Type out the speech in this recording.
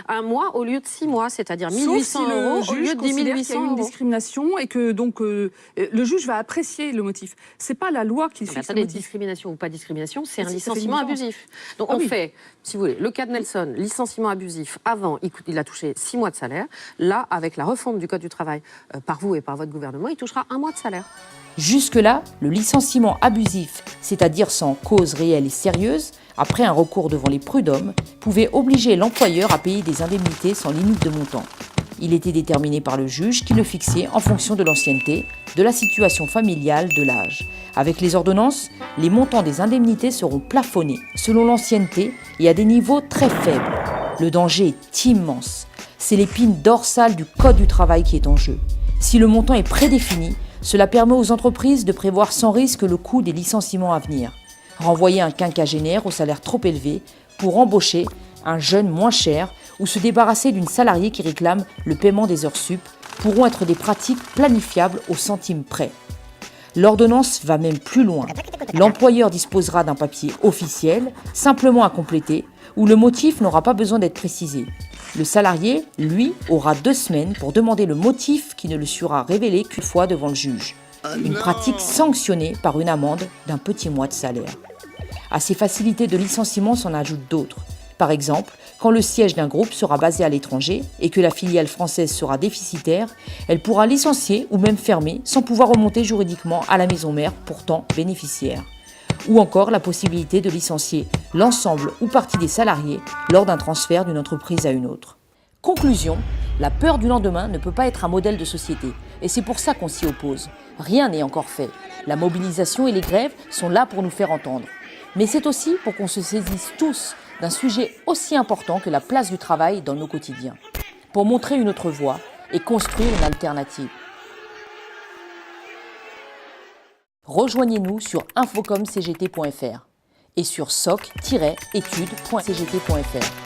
un mois au lieu de 6 mois, c'est-à-dire 1 Sauf 800 si le € au juge lieu de 10 considère 800 qu'il y a eu une €. discrimination et que donc le juge va apprécier le motif. C'est pas la loi qui fixe le motif. Discrimination ou pas discrimination, c'est un Si, ça fait licenciement une différence. abusif. Donc on fait, si vous voulez, le cas de Nelson, licenciement abusif. Avant, il a touché 6 mois de salaire. Là, avec la refonte du Code du travail par vous et par votre gouvernement, il touchera 1 mois de salaire. Jusque-là, le licenciement abusif, c'est-à-dire sans cause réelle et sérieuse, après un recours devant les prud'hommes, pouvait obliger l'employeur à payer des indemnités sans limite de montant. Il était déterminé par le juge qui le fixait en fonction de l'ancienneté, de la situation familiale, de l'âge. Avec les ordonnances, les montants des indemnités seront plafonnés selon l'ancienneté et à des niveaux très faibles. Le danger est immense. C'est l'épine dorsale du Code du travail qui est en jeu. Si le montant est prédéfini, cela permet aux entreprises de prévoir sans risque le coût des licenciements à venir. Renvoyer un quinquagénaire au salaire trop élevé pour embaucher un jeune moins cher ou se débarrasser d'une salariée qui réclame le paiement des heures sup pourront être des pratiques planifiables au centime près. L'ordonnance va même plus loin. L'employeur disposera d'un papier officiel, simplement à compléter, où le motif n'aura pas besoin d'être précisé. Le salarié, lui, aura 2 semaines pour demander le motif qui ne le sera révélé qu'une fois devant le juge. Une pratique sanctionnée par une amende d'un petit mois de salaire. À ces facilités de licenciement s'en ajoutent d'autres. Par exemple, quand le siège d'un groupe sera basé à l'étranger et que la filiale française sera déficitaire, elle pourra licencier ou même fermer sans pouvoir remonter juridiquement à la maison mère, pourtant bénéficiaire. Ou encore la possibilité de licencier l'ensemble ou partie des salariés lors d'un transfert d'une entreprise à une autre. Conclusion, la peur du lendemain ne peut pas être un modèle de société et c'est pour ça qu'on s'y oppose. Rien n'est encore fait. La mobilisation et les grèves sont là pour nous faire entendre. Mais c'est aussi pour qu'on se saisisse tous d'un sujet aussi important que la place du travail dans nos quotidiens, pour montrer une autre voie et construire une alternative. Rejoignez-nous sur infocomcgt.fr et sur soc-études.cgt.fr.